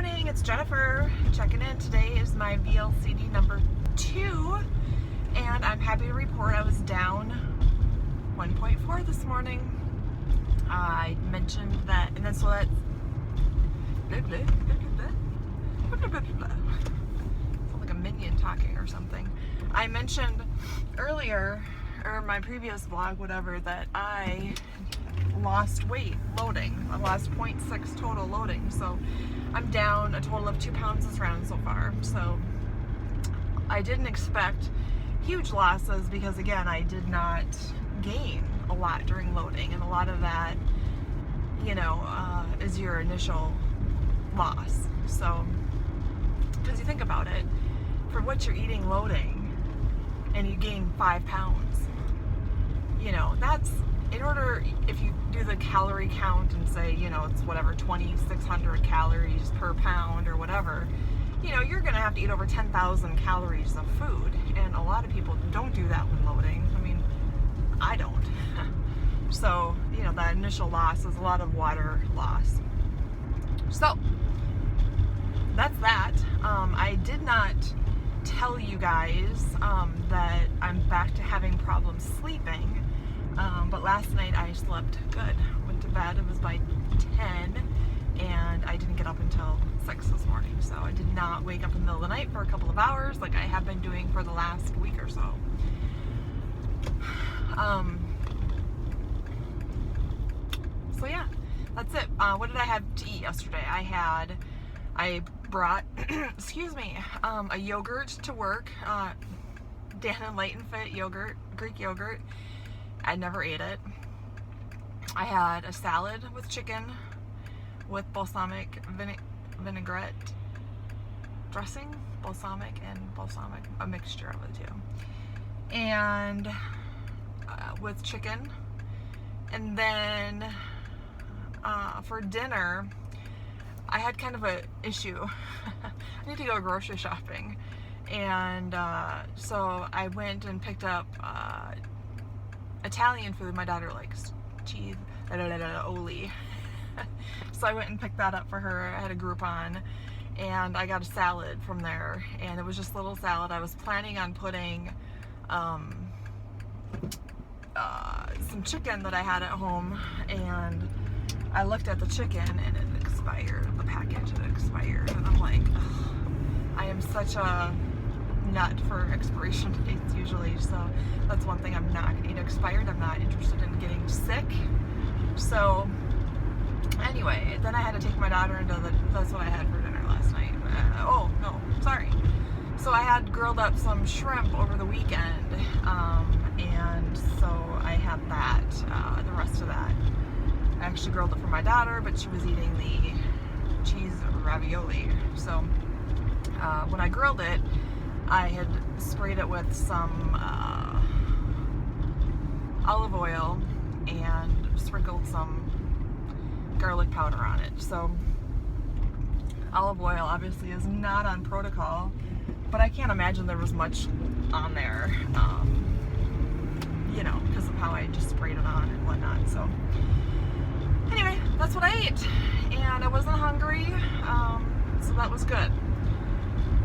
morning, it's Jennifer checking in. Today is my Vlcd number 2, and I'm happy to report I was down 1.4 this morning. I mentioned that, and then so that's sound like a minion talking or something. I mentioned earlier, or my previous vlog, whatever, that I lost weight loading. I lost 0.6 total loading, so I'm down a total of 2 pounds this round so far. So I didn't expect huge losses because, again, I did not gain a lot during loading, and a lot of that, you know, is your initial loss. So, because you think about it, for what you're eating loading, and you gain 5 pounds, you know, that's, in order, if you do the calorie count and say, you know, it's whatever, 2,600 calories per pound or whatever, you know, you're going to have to eat over 10,000 calories of food. And a lot of people don't do that when loading. I mean, I don't. So, you know, that initial loss is a lot of water loss. So, that's that. I did not tell you guys that I'm back to having problems sleeping. But last night I slept good. Went to bed, it was by 10, and I didn't get up until 6 this morning. So I did not wake up in the middle of the night for a couple of hours like I have been doing for the last week or so. So yeah, that's it. What did I have to eat yesterday? I brought, excuse me, a yogurt to work, Dan and Light and Fit yogurt, Greek yogurt. I never ate it. I had a salad with chicken with balsamic vinaigrette dressing, balsamic, a mixture of the two, and with chicken. And then for dinner, I had kind of a issue. I need to go grocery shopping, and so I went and picked up Italian food. My daughter likes cheese, oli. So I went and picked that up for her. I had a Groupon, and I got a salad from there, and it was just a little salad. I was planning on putting some chicken that I had at home, and I looked at the chicken and it expired. The package had expired, and I'm like, ugh, I am such a nut for expiration dates usually, so that's one thing I'm not going to eat expired. I'm not interested in getting sick. So anyway, then I had to take my daughter into that's what I had for dinner last night. Oh no, sorry. So I had grilled up some shrimp over the weekend, and so I had that, the rest of that. I actually grilled it for my daughter, but she was eating the cheese ravioli. So when I grilled it, I had sprayed it with some olive oil and sprinkled some garlic powder on it. So olive oil obviously is not on protocol, but I can't imagine there was much on there, you know, because of how I just sprayed it on and whatnot. So anyway, that's what I ate, and I wasn't hungry, so that was good.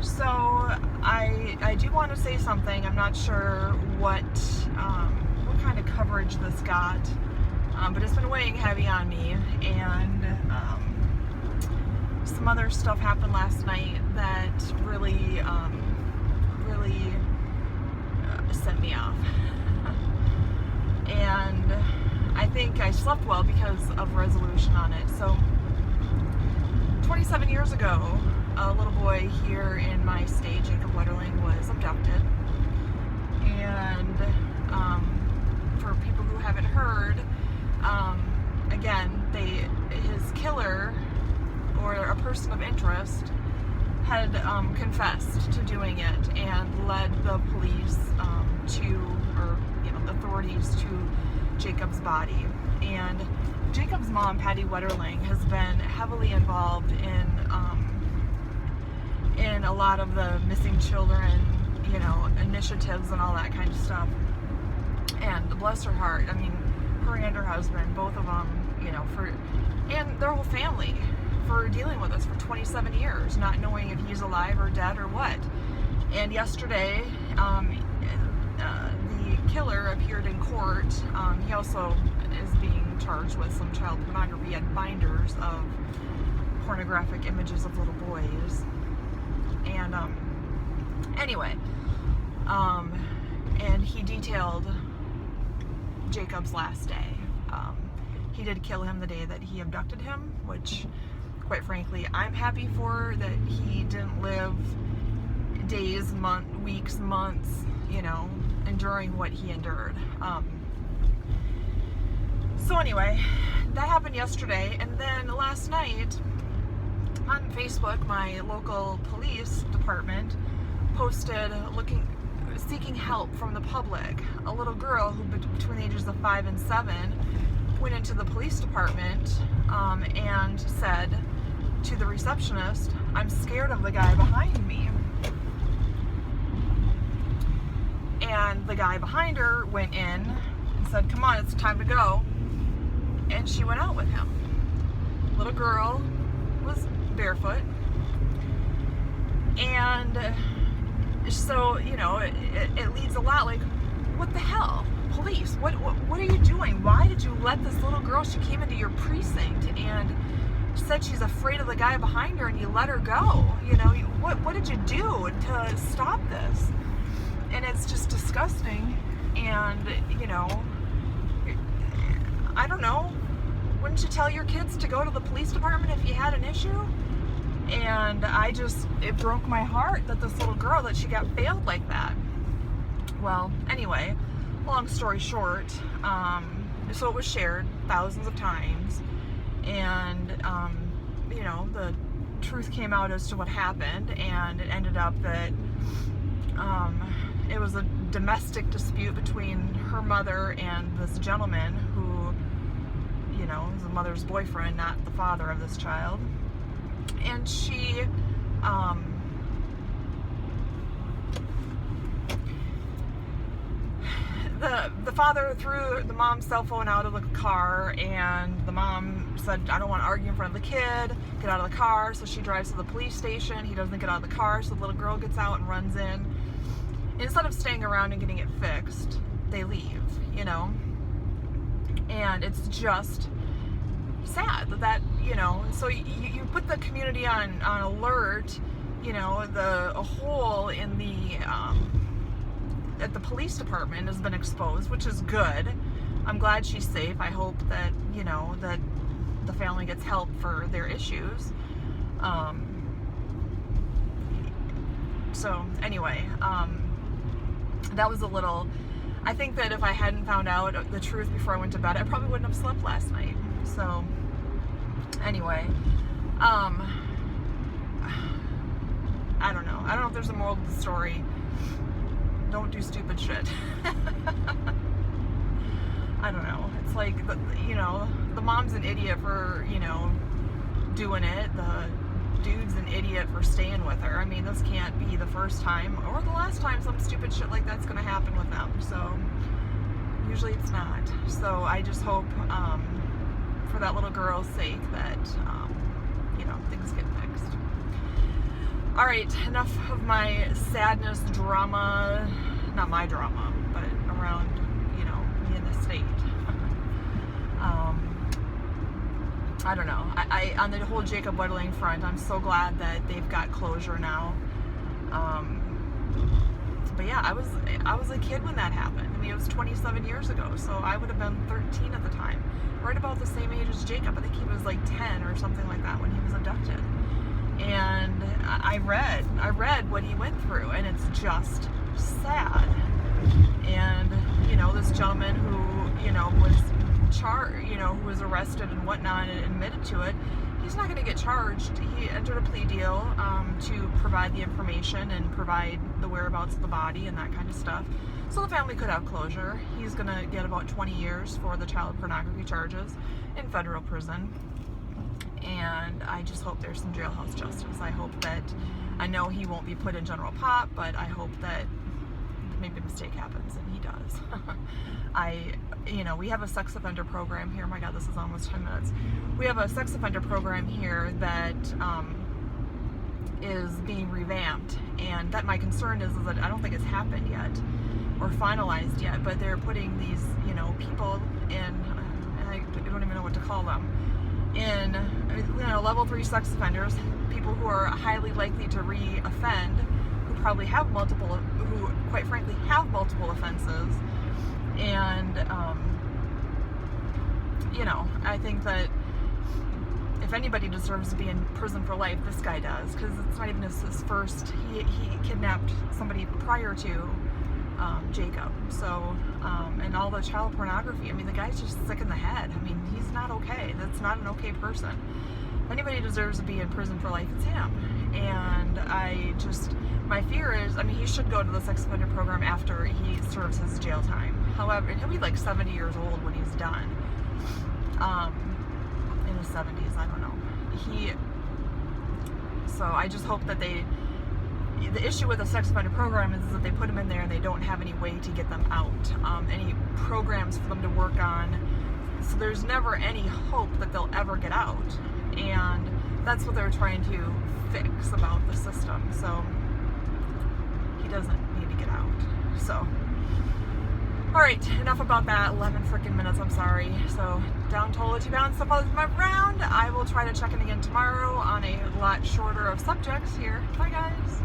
So I do want to say something. I'm not sure what kind of coverage this got, but it's been weighing heavy on me, and some other stuff happened last night that really set me off. And I think I slept well because of resolution on it. So 27 years ago, a little boy here in my state, Jacob Wetterling, was abducted. And for people who haven't heard, again, his killer, or a person of interest, had confessed to doing it and led the police the authorities to Jacob's body. And Jacob's mom, Patty Wetterling, has been heavily involved in a lot of the missing children, you know, initiatives and all that kind of stuff. And bless her heart, I mean, her and her husband, both of them, you know, and their whole family, for dealing dealing with this for 27 years, not knowing if he's alive or dead or what. And yesterday, the killer appeared in court. He also is being charged with some child pornography and binders of pornographic images of little boys. And anyway, and he detailed Jacob's last day. He did kill him the day that he abducted him, which, quite frankly, I'm happy for, that he didn't live days, weeks, months, you know, enduring what he endured. So anyway, that happened yesterday, and then last night on Facebook, my local police department posted seeking help from the public. A little girl who, between the ages of 5 and 7, went into the police department and said to the receptionist, "I'm scared of the guy behind me." And the guy behind her went in and said, "Come on, it's time to go." And she went out with him. Little girl was barefoot. And so, you know, it leads a lot like, what the hell? Police, what are you doing? Why did you let this little girl, she came into your precinct and said she's afraid of the guy behind her, and you let her go? You know, what did you do to stop this? And it's just disgusting. And, you know, I don't know, wouldn't you tell your kids to go to the police department if you had an issue? And it broke my heart that this little girl, that she got failed like that. Well, anyway, long story short, so it was shared thousands of times, and, you know, the truth came out as to what happened, and it ended up that it was a domestic dispute between her mother and this gentleman who, you know, is the mother's boyfriend, not the father of this child. And she, the father threw the mom's cell phone out of the car, and the mom said, "I don't want to argue in front of the kid, get out of the car." So she drives to the police station. He doesn't get out of the car, so the little girl gets out and runs in. Instead of staying around and getting it fixed, they leave, you know. And it's just sad that, you know, so you put the community on alert, you know, a hole in the at the police department has been exposed, which is good. I'm glad she's safe. I hope that, you know, that the family gets help for their issues. So anyway, that was a little, I think that if I hadn't found out the truth before I went to bed, I probably wouldn't have slept last night. So anyway, I don't know. I don't know if there's a moral to the story. Don't do stupid shit. I don't know. It's like, you know, the mom's an idiot for, you know, doing it. The dude's an idiot for staying with her. I mean, this can't be the first time or the last time some stupid shit like that's going to happen with them. So usually it's not. So I just hope, for that little girl's sake, that, you know, things get fixed. All right, enough of my sadness drama, not my drama, but around, you know, me in the state. I don't know. I on the whole Jacob Weddling front, I'm so glad that they've got closure now. But yeah, I was a kid when that happened. I mean, it was 27 years ago, so I would have been 13 at the time, right about the same age as Jacob. I think he was like 10 or something like that when he was abducted. And I read what he went through, and it's just sad. And, you know, this gentleman who, you know, was who was arrested and whatnot and admitted to it, he's not going to get charged. He entered a plea deal to provide the information and provide the whereabouts of the body and that kind of stuff. So the family could have closure. He's going to get about 20 years for the child pornography charges in federal prison. And I just hope there's some jailhouse justice. I hope that, I know he won't be put in general pop, but I hope that maybe a mistake happens, and he does. We have a sex offender program here. My God, this is almost 10 minutes. We have a sex offender program here that is being revamped, and that my concern is that I don't think it's happened yet or finalized yet, but they're putting these, people in, I don't even know what to call them, in, level 3 sex offenders, people who are highly likely to re-offend, who probably have who quite frankly have multiple offenses, and, I think that if anybody deserves to be in prison for life, this guy does, because it's not even his first. He kidnapped somebody prior to Jacob. So, and all the child pornography. I mean, the guy's just sick in the head. I mean, he's not okay. That's not an okay person. If anybody deserves to be in prison for life, it's him. And my fear is, he should go to the sex offender program after he serves his jail time. However, he'll be like 70 years old when he's done. In his 70s, I don't know. So I just hope that the issue with the sex offender program is that they put them in there and they don't have any way to get them out, any programs for them to work on. So there's never any hope that they'll ever get out. And that's what they're trying to fix about the system. So he doesn't need to get out. So, all right, enough about that. 11 freaking minutes, I'm sorry. So, down totally to balance stuff all around. I will try to check in again tomorrow on a lot shorter of subjects here. Bye, guys.